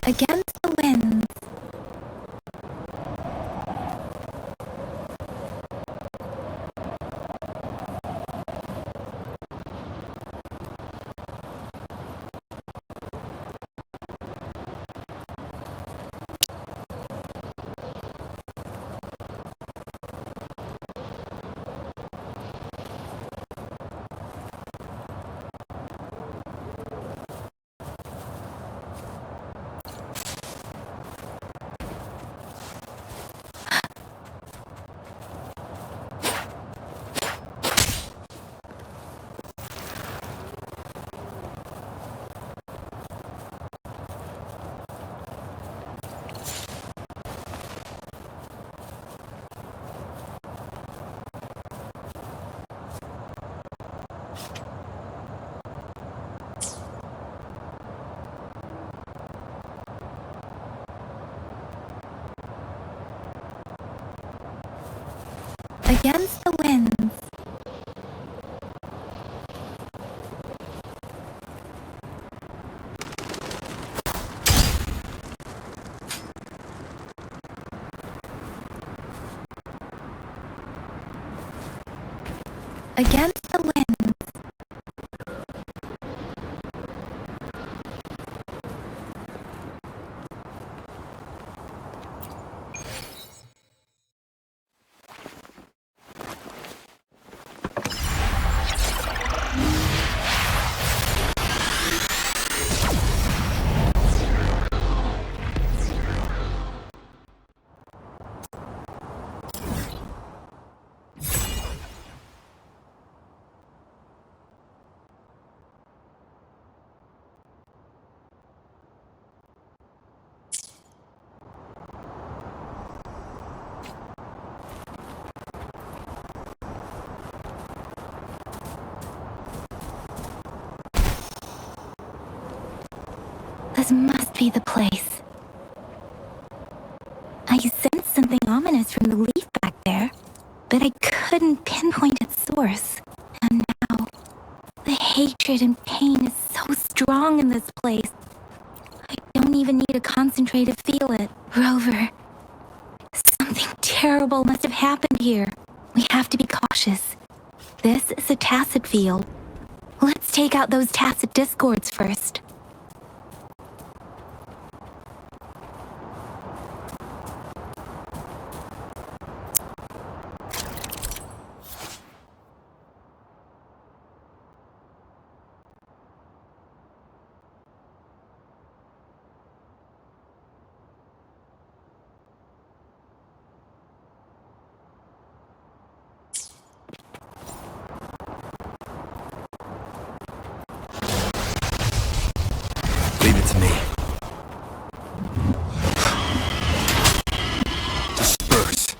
Against the winds. Against the winds. Against the winds. This must be the place. I sensed something ominous from the leaf back there, but I couldn't pinpoint its source. And now, the hatred and pain is so strong in this place. I don't even need to concentrate to feel it. Rover, something terrible must have happened here. We have to be cautious. This is a tacit field. Let's take out those tacit discords first. Leave it to me. Disperse.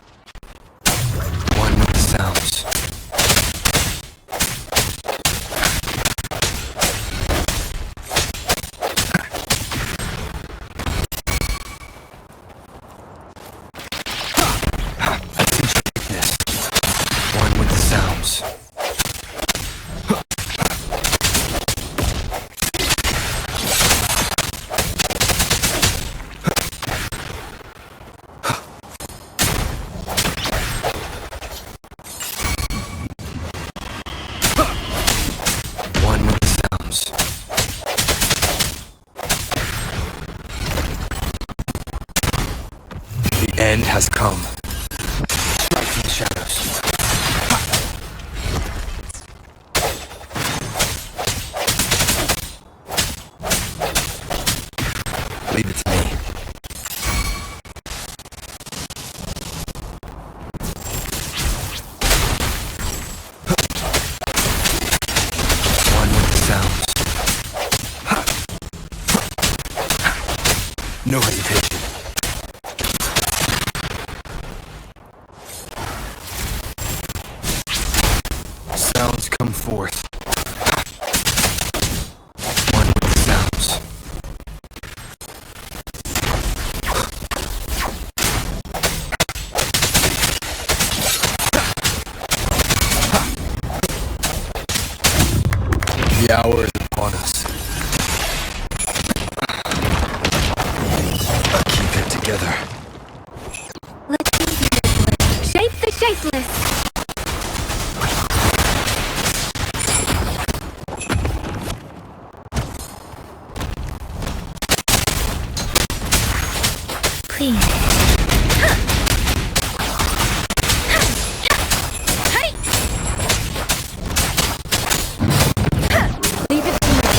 One with the sounds. I sense weakness. One with the sounds. The end has come. Strike from the shadows. Leave it to me. One with the sounds. No hesitation. Sounds come forth. One with the sounds. The hour is upon us. The shapeless! Please. Leave it here.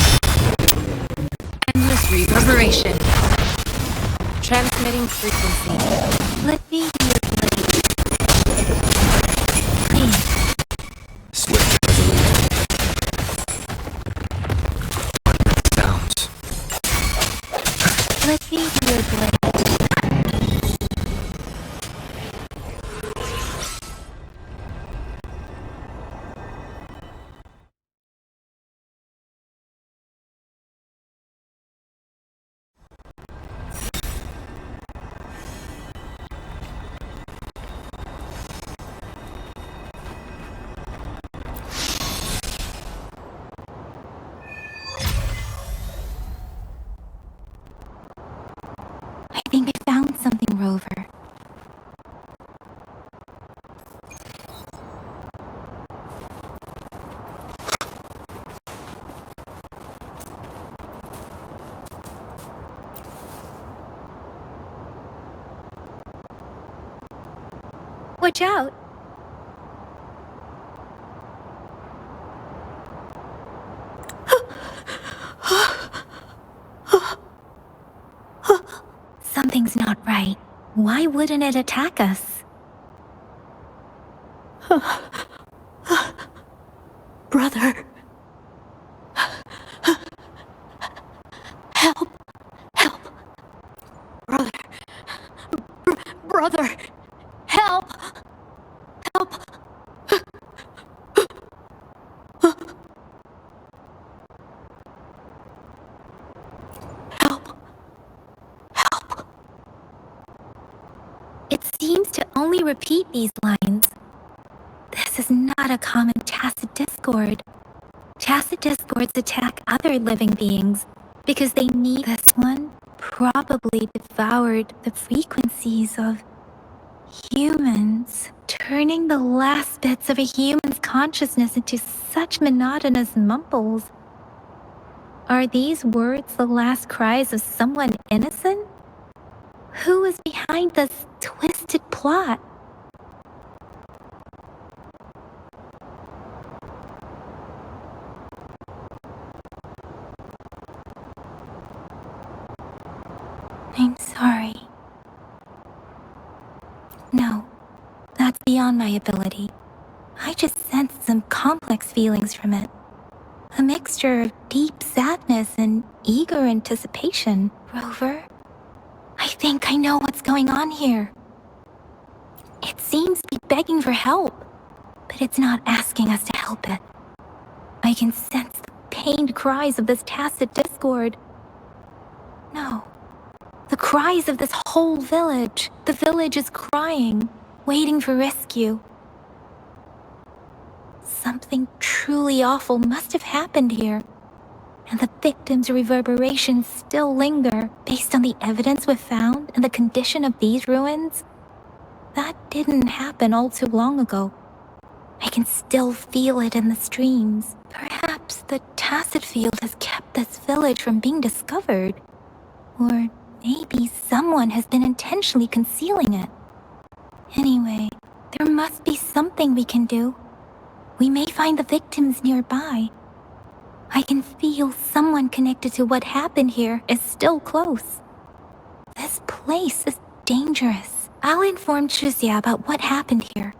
Endless reverberation. Transmitting frequency. Let me be your blade. Please. Swift and resolute. Sounds. Let me be your blade. I think I found something, Rover. Watch out! Something's not right. Why wouldn't it attack us? Brother. Help. Help. Brother. Brother. Help. Help. Help. Help. It seems to only repeat these lines. This is not a common tacit discord. Tacit discords attack other living beings because they need this one probably devoured the frequencies of humans, turning the last bits of a human's consciousness into such monotonous mumbles. Are these words the last cries of someone innocent? Who is behind this twisted plot? I'm sorry. No, that's beyond my ability. I just sensed some complex feelings from it. A mixture of deep sadness and eager anticipation. Rover, I think I know what's going on here. It seems to be begging for help, but it's not asking us to help it. I can sense the pained cries of this tacit discord. No. The cries of this whole village. The village is crying, waiting for rescue. Something truly awful must have happened here, and the victims' reverberations still linger based on the evidence we've found and the condition of these ruins. That didn't happen all too long ago. I can still feel it in the streams. Perhaps the tacit field has kept this village from being discovered. Or maybe someone has been intentionally concealing it. Anyway, there must be something we can do. We may find the victims nearby. I can feel someone connected to what happened here is still close. This place is dangerous. I'll inform Chuzia about what happened here.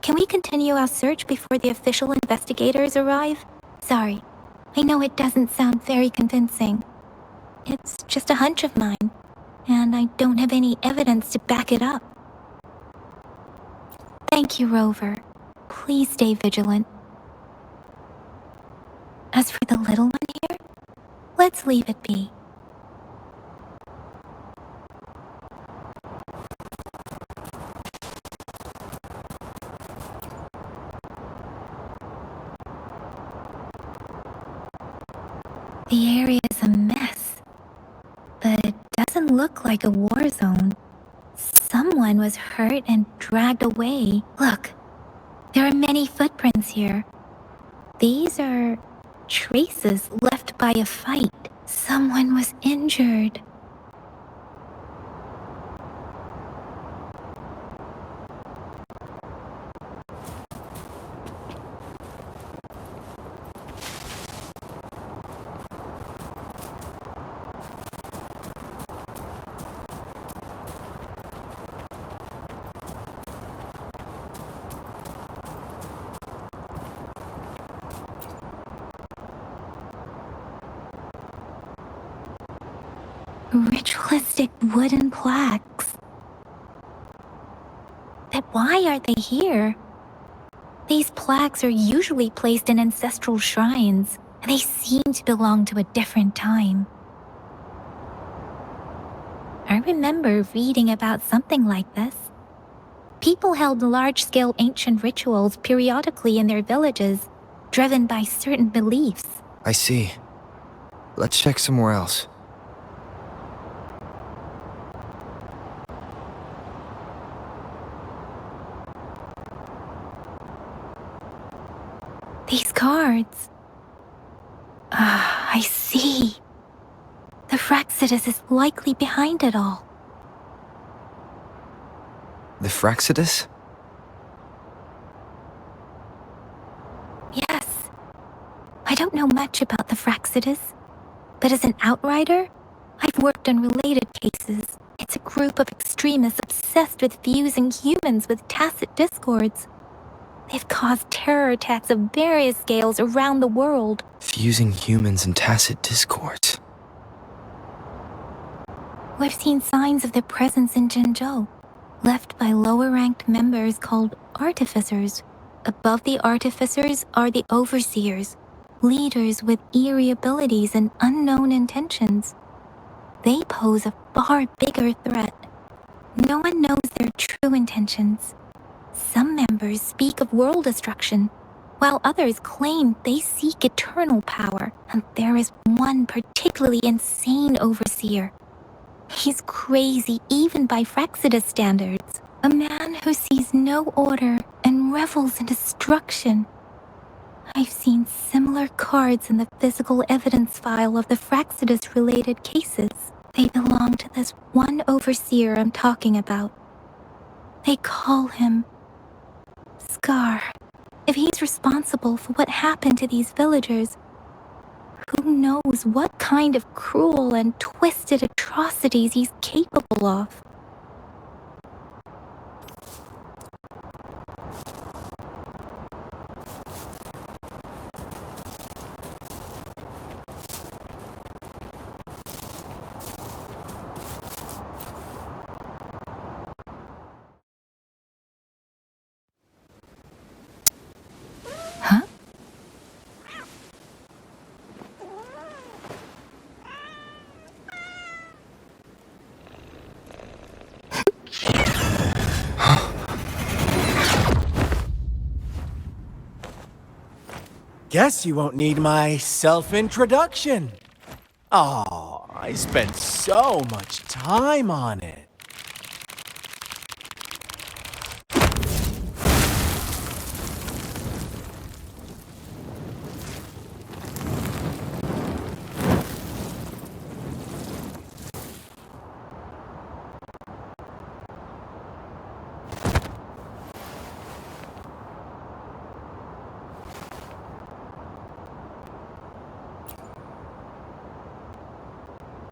Can we continue our search before the official investigators arrive? Sorry, I know it doesn't sound very convincing. It's just a hunch of mine, and I don't have any evidence to back it up. Thank you, Rover. Please stay vigilant. As for the little one here, let's leave it be. The area is a mess, but it doesn't look like a war zone. Someone someone was hurt and dragged away. Look, there are many footprints here. These are traces left by a fight. Someone was injured. Ritualistic wooden plaques. But why are they here? These plaques are usually placed in ancestral shrines, and they seem to belong to a different time. I remember reading about something like this. People held large-scale ancient rituals periodically in their villages, driven by certain beliefs. I see. Let's check somewhere else. These cards. I see. The Fraxidus is likely behind it all. The Fraxidus? Yes. I don't know much about the Fraxidus, but as an outrider, I've worked on related cases. It's a group of extremists obsessed with fusing humans with tacit discords. They've caused terror attacks of various scales around the world. Fusing humans and tacit discords. We've seen signs of their presence in Jinzhou, left by lower-ranked members called artificers. Above the artificers are the overseers, leaders with eerie abilities and unknown intentions. They pose a far bigger threat. No one knows their true intentions. Some members speak of world destruction, while others claim they seek eternal power, and there is one particularly insane overseer. He's crazy even by Fraxidus standards. A man who sees no order and revels in destruction. I've seen similar cards in the physical evidence file of the Fraxidus-related cases. They belong to this one overseer I'm talking about. They call him Scar. If he's responsible for what happened to these villagers, who knows what kind of cruel and twisted atrocities he's capable of. Huh? Guess you won't need my self-introduction. Oh, I spent so much time on it.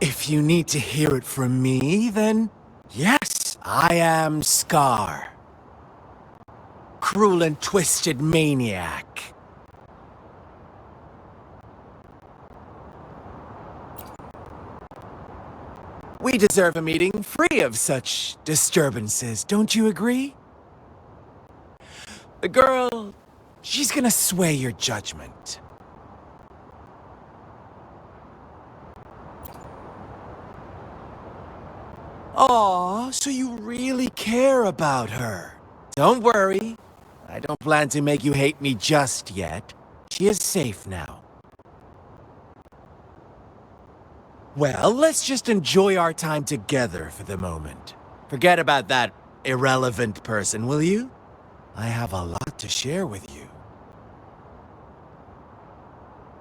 If you need to hear it from me, then yes, I am Scar. Cruel and twisted maniac. We deserve a meeting free of such disturbances, don't you agree? The girl, she's gonna sway your judgment. Aw, so you really care about her. Don't worry. I don't plan to make you hate me just yet. She is safe now. Well, let's just enjoy our time together for the moment. Forget about that irrelevant person, will you? I have a lot to share with you.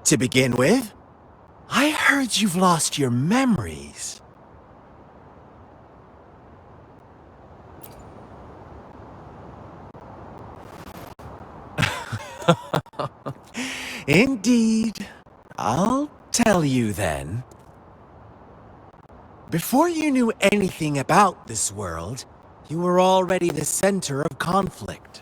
To begin with, I heard you've lost your memories. Indeed. I'll tell you then. Before you knew anything about this world, you were already the center of conflict.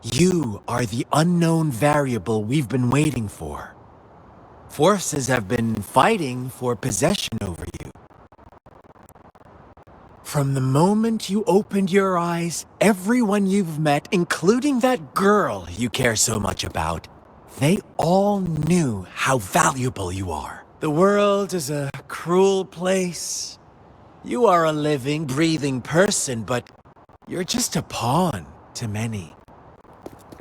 You are the unknown variable we've been waiting for. Forces have been fighting for possession over you. From the moment you opened your eyes, everyone you've met, including that girl you care so much about, they all knew how valuable you are. The world is a cruel place. You are a living, breathing person, but you're just a pawn to many.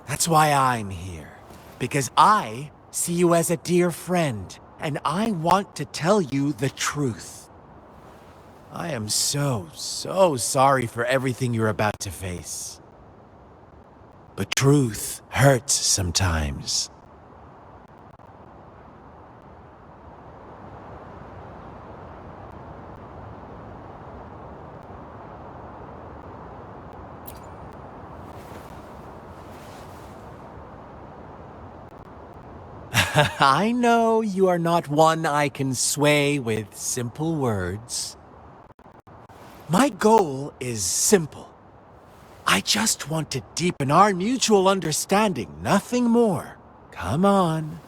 That's why I'm here. Because I see you as a dear friend, and I want to tell you the truth. I am so sorry for everything you're about to face. But truth hurts sometimes. I know you are not one I can sway with simple words. My goal is simple. I just want to deepen our mutual understanding, nothing more. Come on.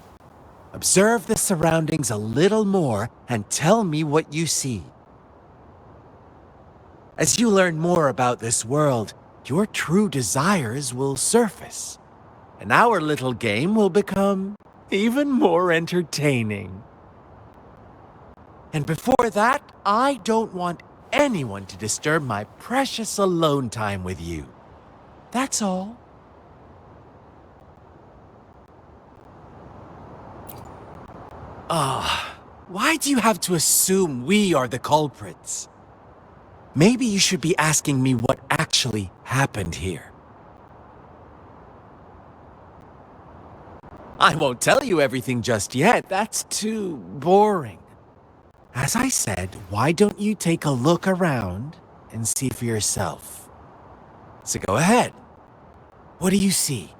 Observe the surroundings a little more and tell me what you see. As you learn more about this world, your true desires will surface, and our little game will become even more entertaining. And before that, I don't want anyone to disturb my precious alone time with you. That's all. Why do you have to assume we are the culprits? Maybe you should be asking me what actually happened here. I won't tell you everything just yet. That's too boring. As I said, why don't you take a look around and see for yourself? So go ahead. What do you see?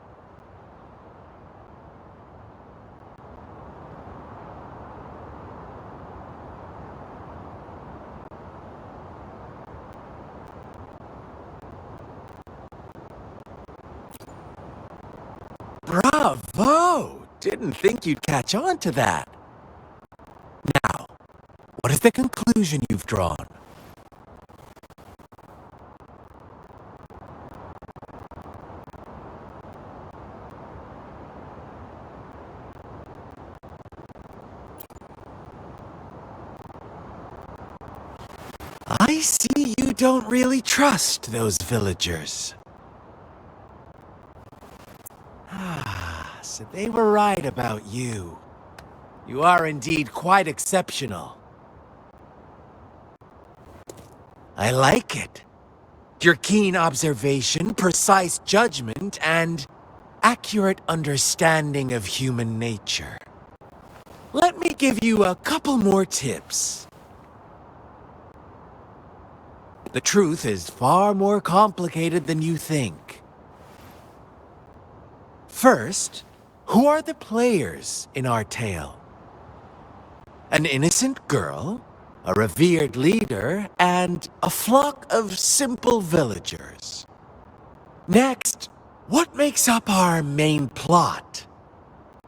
Bravo! Didn't think you'd catch on to that. Now, what is the conclusion you've drawn? I see you don't really trust those villagers. So they were right about you. You are indeed quite exceptional. I like it. Your keen observation, precise judgment, and accurate understanding of human nature. Let me give you a couple more tips. The truth is far more complicated than you think. First, who are the players in our tale? An innocent girl, a revered leader, and a flock of simple villagers. Next, what makes up our main plot?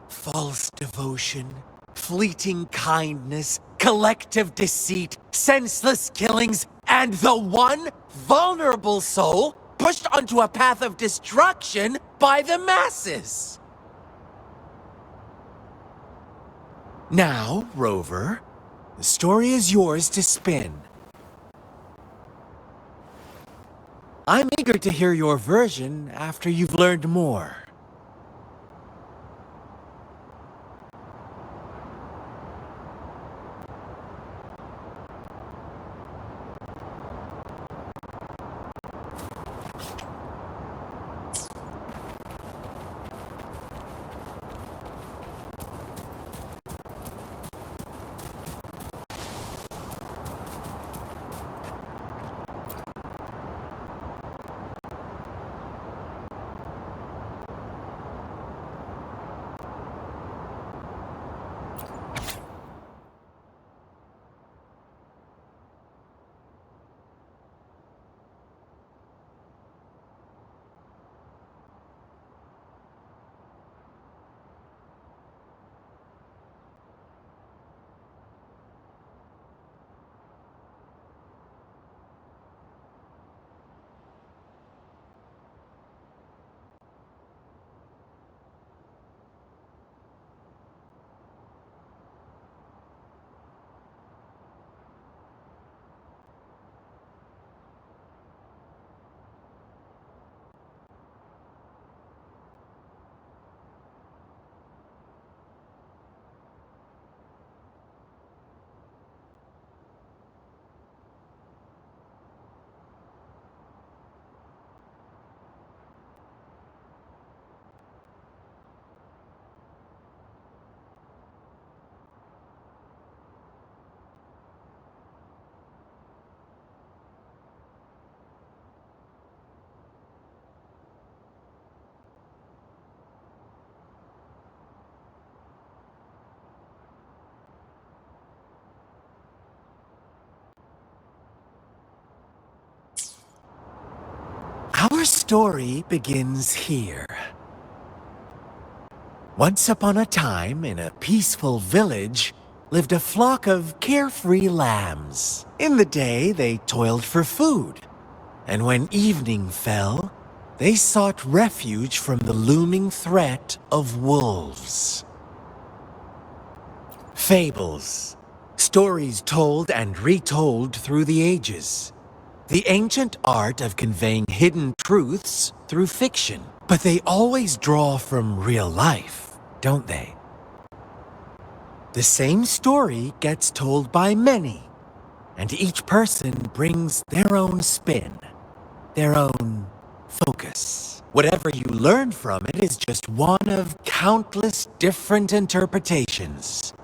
False devotion, fleeting kindness, collective deceit, senseless killings, and the one vulnerable soul pushed onto a path of destruction by the masses. Now, Rover, the story is yours to spin. I'm eager to hear your version after you've learned more. Your story begins here. Once upon a time, in a peaceful village, lived a flock of carefree lambs. In the day, they toiled for food, and when evening fell, they sought refuge from the looming threat of wolves. Fables. Stories told and retold through the ages. The ancient art of conveying hidden truths through fiction. But they always draw from real life, don't they? The same story gets told by many, and each person brings their own spin, their own focus. Whatever you learn from it is just one of countless different interpretations.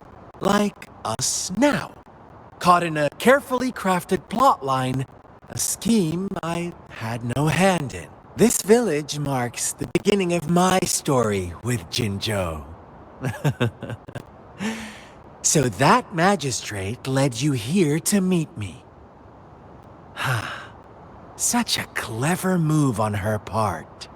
Like us now, caught in a carefully crafted plotline, a scheme I had no hand in. This village marks the beginning of my story with Jinzhou. So that magistrate led you here to meet me. Such a clever move on her part.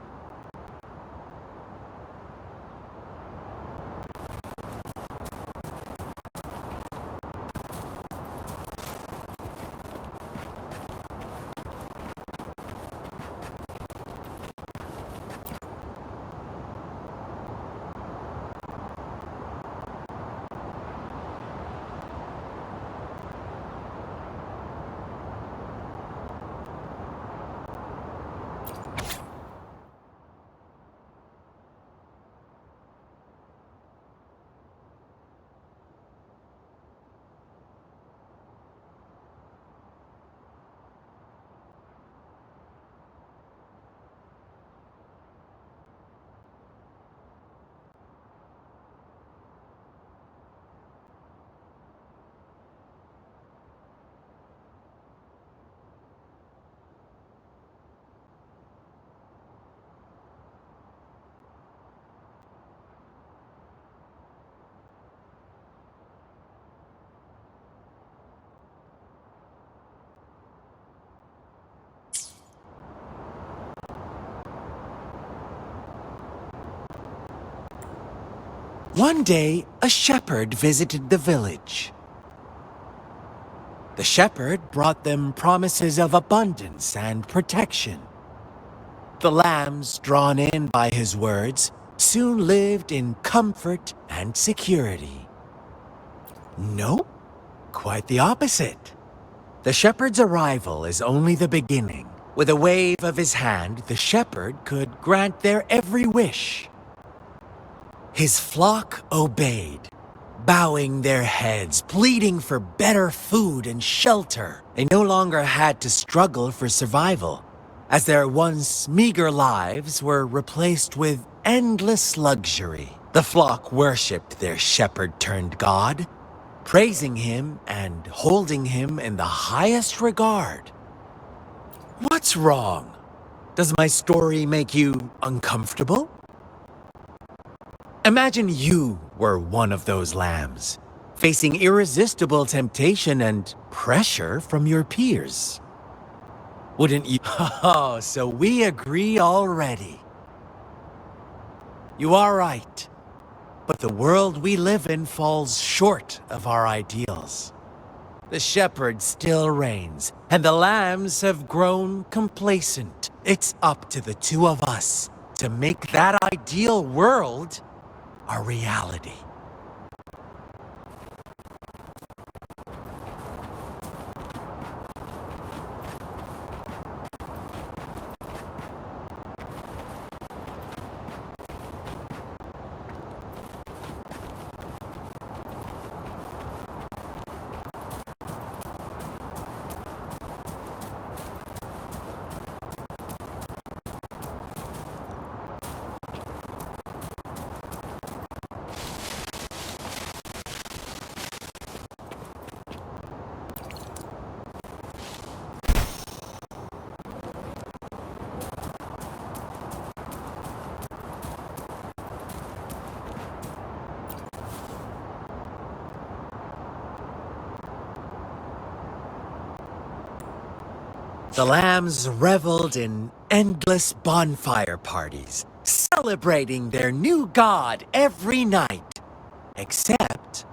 One day, a shepherd visited the village. The shepherd brought them promises of abundance and protection. The lambs, drawn in by his words, soon lived in comfort and security. Nope, quite the opposite. The shepherd's arrival is only the beginning. With a wave of his hand, the shepherd could grant their every wish. His flock obeyed, bowing their heads, pleading for better food and shelter. They no longer had to struggle for survival, as their once meager lives were replaced with endless luxury. The flock worshipped their shepherd-turned-god, praising him and holding him in the highest regard. What's wrong? Does my story make you uncomfortable? Imagine you were one of those lambs, facing irresistible temptation and pressure from your peers. Wouldn't you? Oh, so we agree already. You are right, but the world we live in falls short of our ideals. The shepherd still reigns, and the lambs have grown complacent. It's up to the two of us to make that ideal world a reality. The lambs reveled in endless bonfire parties, celebrating their new god every night. Except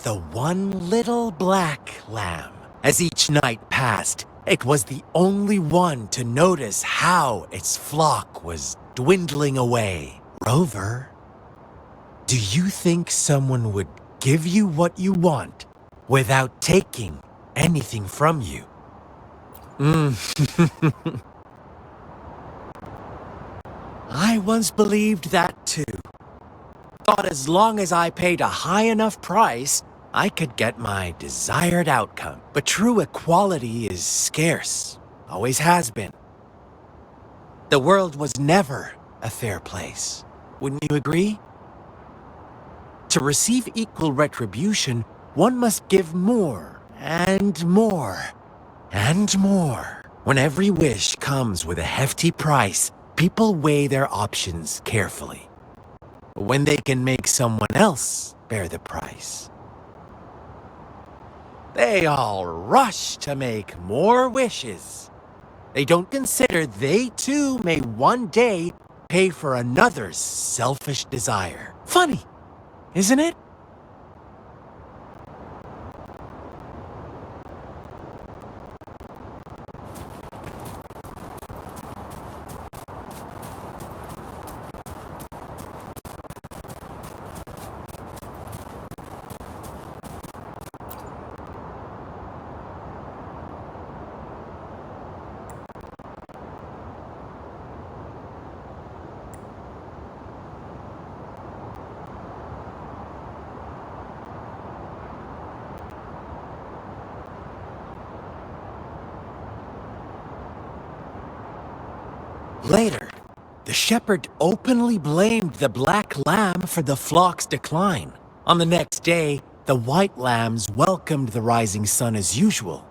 the one little black lamb. As each night passed, it was the only one to notice how its flock was dwindling away. Rover, do you think someone would give you what you want without taking anything from you? I once believed that too. Thought as long as I paid a high enough price, I could get my desired outcome. But true equality is scarce, always has been. The world was never a fair place. Wouldn't you agree? To receive equal retribution, one must give more and more and more. When every wish comes with a hefty price, people weigh their options carefully. When they can make someone else bear the price, they all rush to make more wishes. They don't consider they too may one day pay for another's selfish desire. Funny, isn't it? Later, the shepherd openly blamed the black lamb for the flock's decline. On the next day, the white lambs welcomed the rising sun as usual.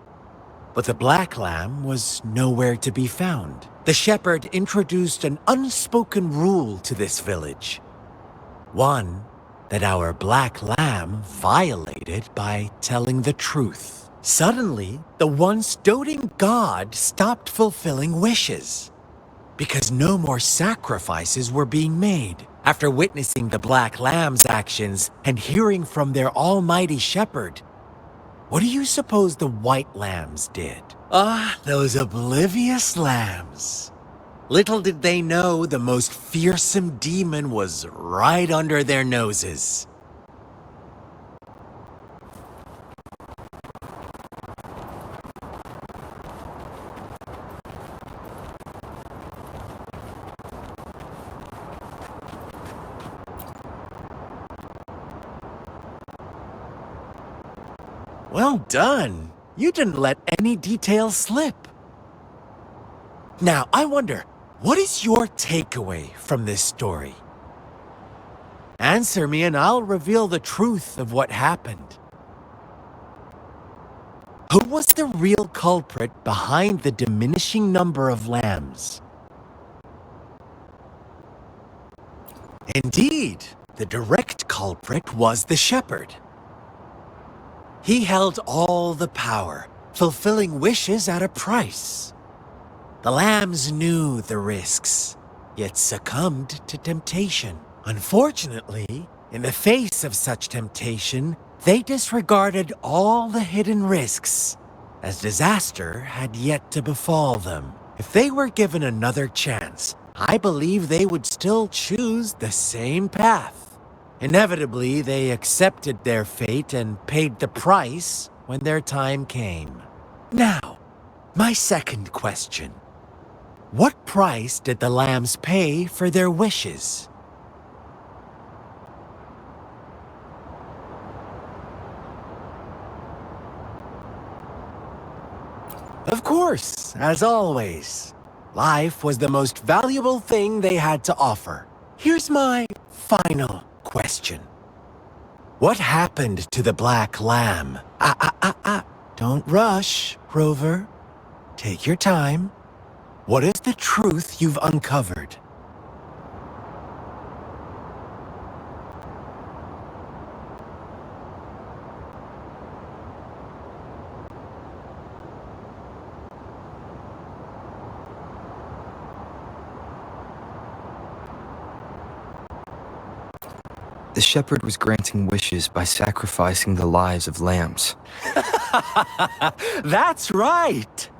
But the black lamb was nowhere to be found. The shepherd introduced an unspoken rule to this village. One that our black lamb violated by telling the truth. Suddenly, the once doting god stopped fulfilling wishes, because no more sacrifices were being made. After witnessing the black lamb's actions and hearing from their almighty shepherd, what do you suppose the white lambs did? Those oblivious lambs. Little did they know the most fearsome demon was right under their noses. Well done. You didn't let any details slip. Now, I wonder, what is your takeaway from this story? Answer me and I'll reveal the truth of what happened. Who was the real culprit behind the diminishing number of lambs? Indeed, the direct culprit was the shepherd. He held all the power, fulfilling wishes at a price. The lambs knew the risks, yet succumbed to temptation. Unfortunately, in the face of such temptation, they disregarded all the hidden risks, as disaster had yet to befall them. If they were given another chance, I believe they would still choose the same path. Inevitably, they accepted their fate and paid the price when their time came. Now, my second question. What price did the lambs pay for their wishes? Of course, as always, life was the most valuable thing they had to offer. Here's my final question. What happened to the black lamb? Don't rush, Rover. Take your time. What is the truth you've uncovered? The shepherd was granting wishes by sacrificing the lives of lambs. That's right!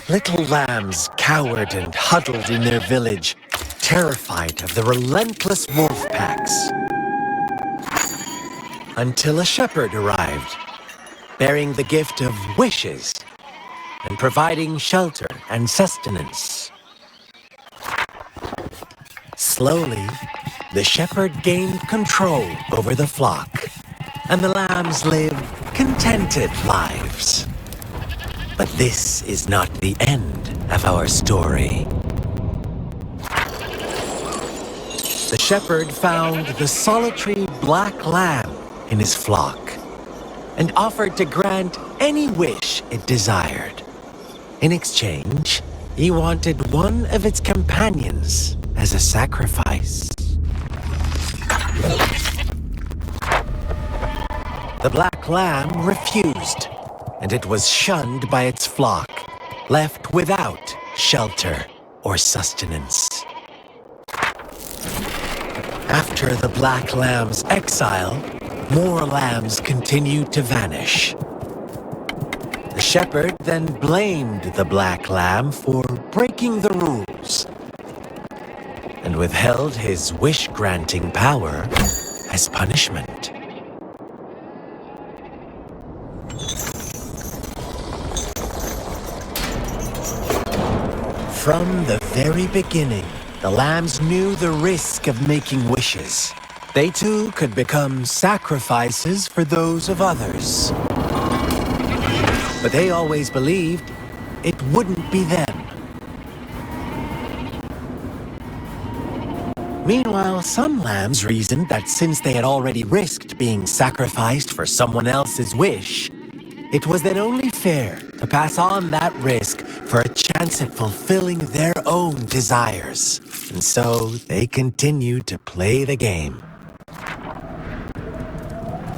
Little lambs cowered and huddled in their village, terrified of the relentless wolf packs. Until a shepherd arrived, bearing the gift of wishes and providing shelter and sustenance. Slowly, the shepherd gained control over the flock, and the lambs lived contented lives. But this is not the end of our story. The shepherd found the solitary black lamb in his flock and offered to grant any wish it desired. In exchange, he wanted one of its companions as a sacrifice. The black lamb refused, and it was shunned by its flock, left without shelter or sustenance. After the black lamb's exile, more lambs continued to vanish. The shepherd then blamed the black lamb for breaking the rules and withheld his wish-granting power as punishment. From the very beginning, the lambs knew the risk of making wishes. They too could become sacrifices for those of others. But they always believed it wouldn't be them. Meanwhile, some lambs reasoned that since they had already risked being sacrificed for someone else's wish, it was then only fair to pass on that risk for a chance at fulfilling their own desires. And so they continued to play the game.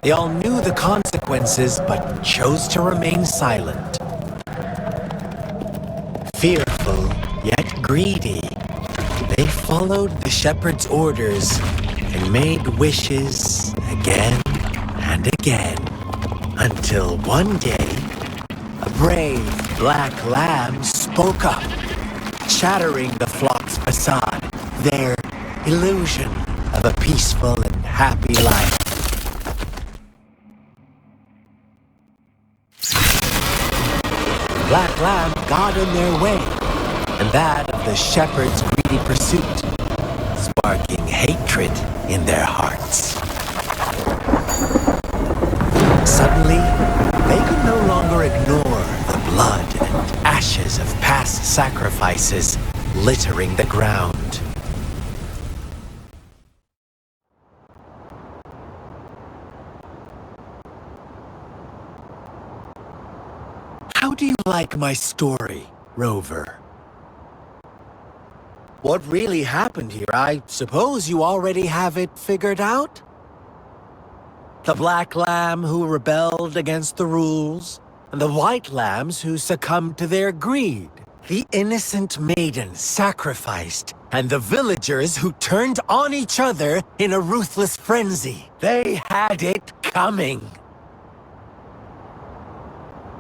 They all knew the consequences, but chose to remain silent. Fearful, yet greedy, they followed the shepherd's orders and made wishes again and again, until one day, a brave black lamb spoke up, shattering the flock's facade, their illusion of a peaceful and happy life. The black lamb got in their way, and that of the shepherd's greedy pursuit, sparking hatred in their hearts. Suddenly, they could no longer ignore the blood and ashes of past sacrifices littering the ground. How do you like my story, Rover? What really happened here? I suppose you already have it figured out? The black lamb who rebelled against the rules, and the white lambs who succumbed to their greed. The innocent maiden sacrificed, and the villagers who turned on each other in a ruthless frenzy. They had it coming.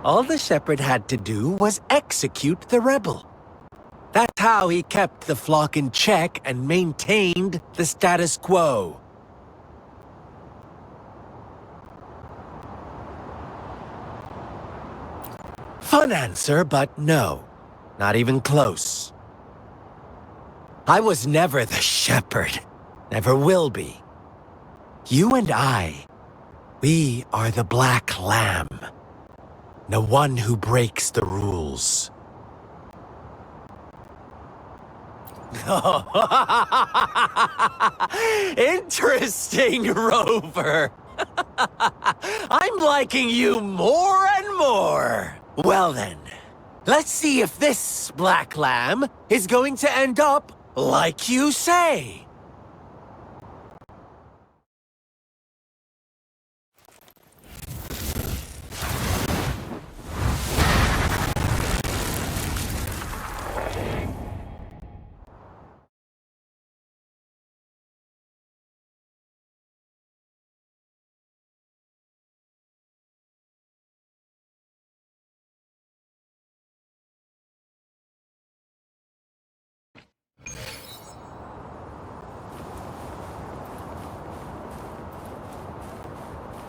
All the shepherd had to do was execute the rebel. That's how he kept the flock in check and maintained the status quo. Fun answer, but no. Not even close. I was never the shepherd. Never will be. You and I, we are the black lamb. The one who breaks the rules. Interesting, Rover. I'm liking you more and more. Well then, let's see if this black lamb is going to end up like you say.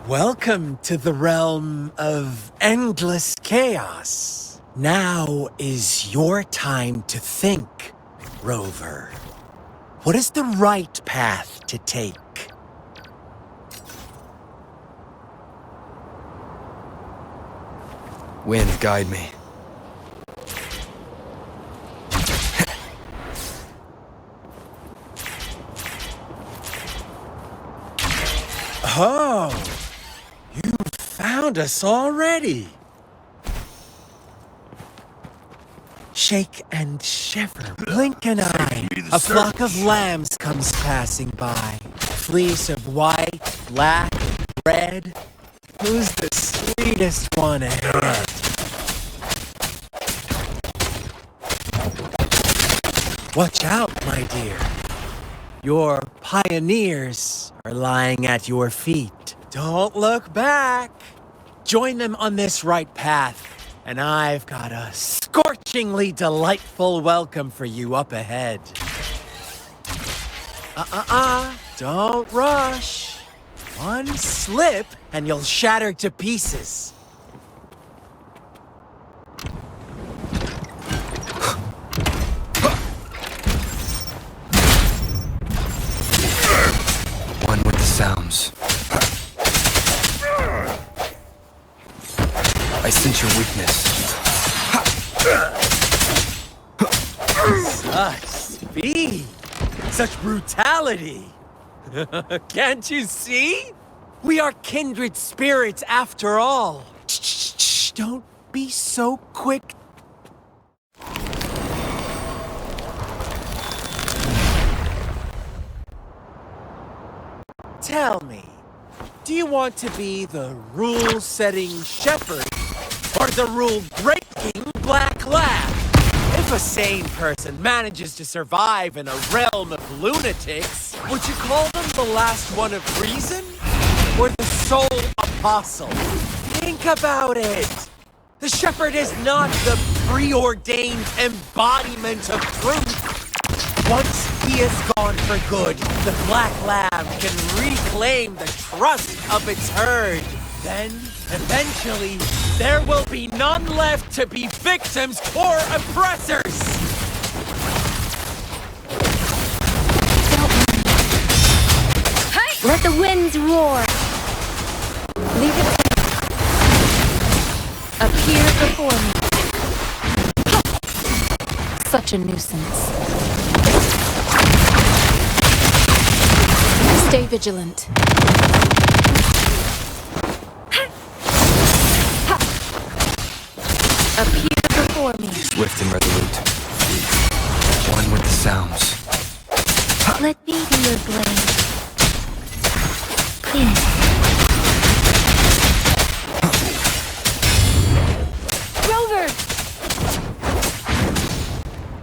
Welcome to the realm of endless chaos. Now is your time to think, Rover. What is the right path to take? Wind, guide me. Oh, you found us already. Shake and shiver, blink an eye. A flock of lambs comes passing by. Fleece of white, black, red. Who's the sweetest one ahead? Watch out, my dear. Your pioneers are lying at your feet. Don't look back. Join them on this right path, and I've got a scorchingly delightful welcome for you up ahead. Don't rush. One slip, and you'll shatter to pieces. One with the sounds. I sense your weakness. Such speed! Such brutality! Can't you see? We are kindred spirits after all. Shh, don't be so quick. Tell me, do you want to be the rule-setting shepherd or the rule-breaking black lab? If a sane person manages to survive in a realm of lunatics, would you call them the last one of reason? Or the sole apostle? Think about it! The shepherd is not the preordained embodiment of truth. Once he is gone for good, the black lamb can reclaim the trust of its herd. Then, eventually, there will be none left to be victims or oppressors! Let the winds roar. Leave it. Appear before me. Such a nuisance. Stay vigilant. Appear before me. Swift and resolute. One with the sounds. Let me be your blade. Please. Rover!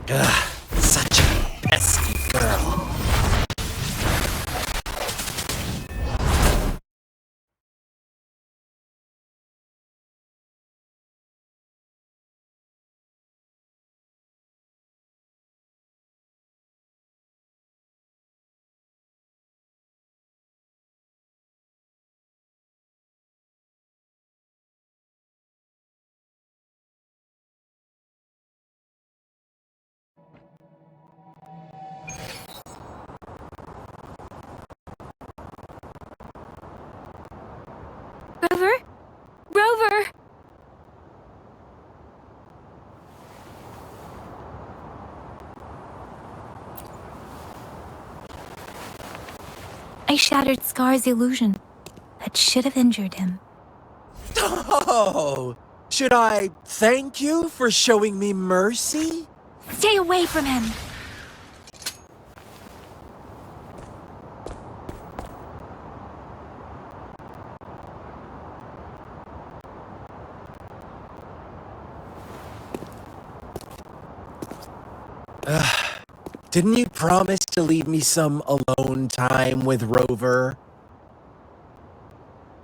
Ugh, such a pesky girl. Rover? Rover! I shattered Scar's illusion. That should have injured him. Oh! Should I thank you for showing me mercy? Stay away from him! Didn't you promise to leave me some alone time with Rover?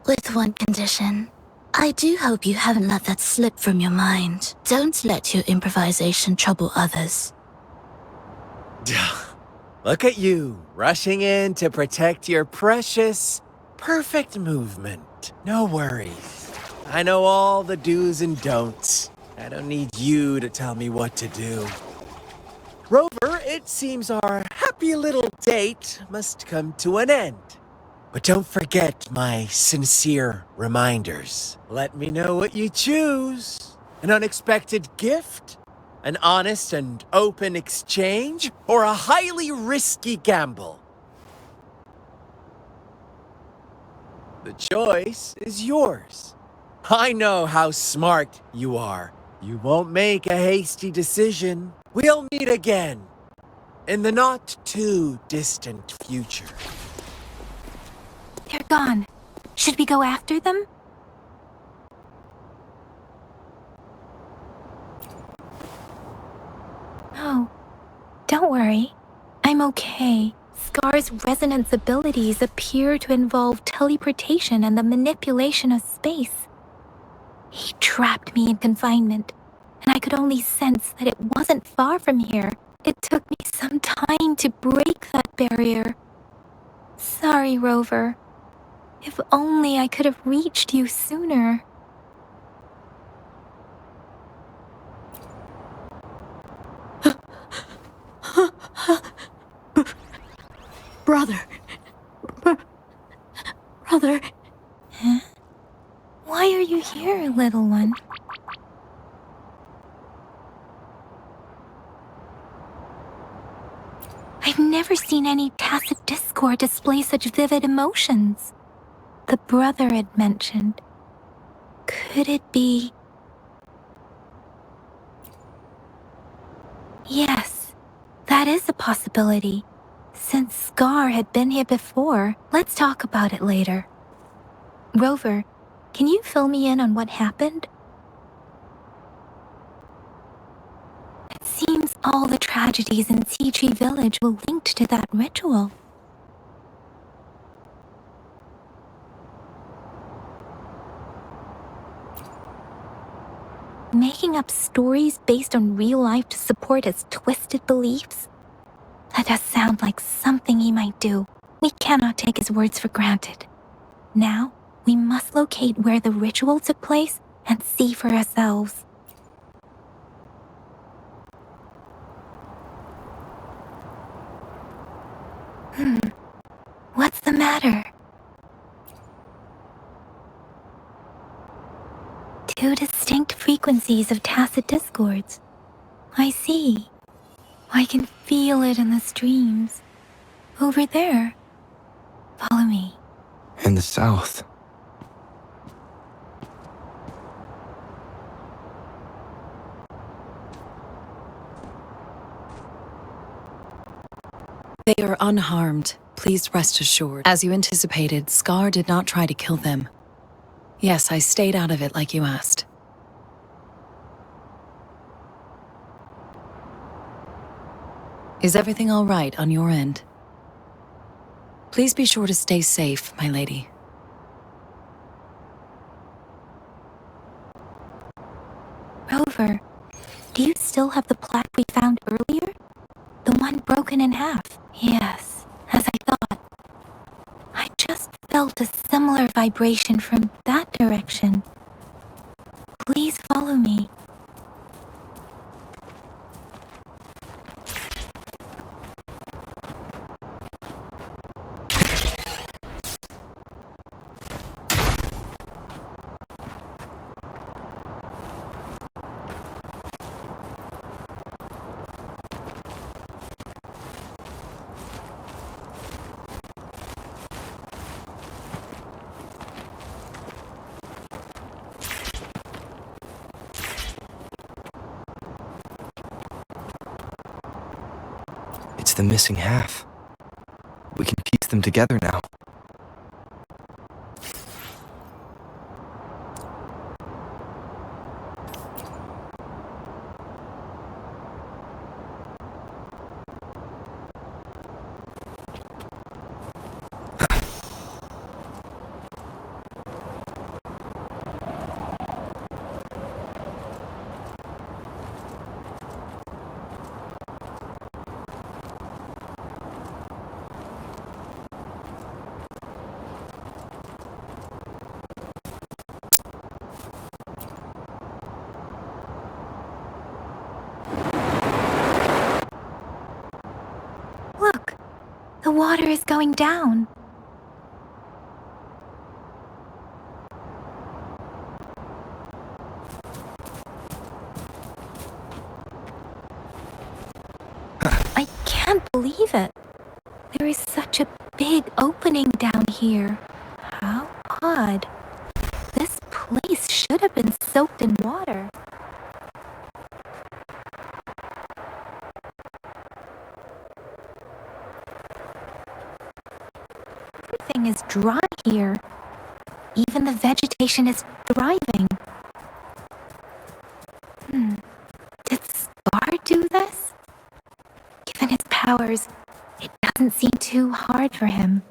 With one condition. I do hope you haven't let that slip from your mind. Don't let your improvisation trouble others. Look at you, rushing in to protect your precious, perfect movement. it. No worries. I know all the do's and don'ts. I don't need you to tell me what to do. Rover, it seems our happy little date must come to an end. But don't forget my sincere reminders. Let me know what you choose. An unexpected gift? An honest and open exchange? Or a highly risky gamble? The choice is yours. I know how smart you are. You won't make a hasty decision. We'll meet again in the not too distant future. They're gone. Should we go after them? No. Don't worry. I'm okay. Scar's resonance abilities appear to involve teleportation and the manipulation of space. He trapped me in confinement, and I could only sense that it wasn't far from here. It took me some time to break that barrier. Sorry, Rover. If only I could have reached you sooner. Brother. Brother. Huh? Why are you here, little one? I've never seen any tacit discord display such vivid emotions. The brother had mentioned. Could it be... Yes, that is a possibility. Since Scar had been here before, let's talk about it later. Rover, can you fill me in on what happened? It seems all the tragedies in Tea Tree Village were linked to that ritual. Making up stories based on real life to support his twisted beliefs? That does sound like something he might do. We cannot take his words for granted. Now, we must locate where the ritual took place and see for ourselves. What's the matter? Two distinct frequencies of tacit discords. I see. I can feel it in the streams. Over there. Follow me. In the south. They are unharmed. Please rest assured. As you anticipated, Scar did not try to kill them. Yes, I stayed out of it like you asked. Is everything all right on your end? Please be sure to stay safe, my lady. Rover, do you still have the plaque we found earlier? The one broken in half? Yes, as I thought. I just felt a similar vibration from that direction. Please follow me. It's the missing half. We can piece them together now. The water is going down. I can't believe it. There is such a big opening down here. How odd. This place should have been soaked in water. Everything is dry here. Even the vegetation is thriving. Did Scar do this? Given his powers, it doesn't seem too hard for him.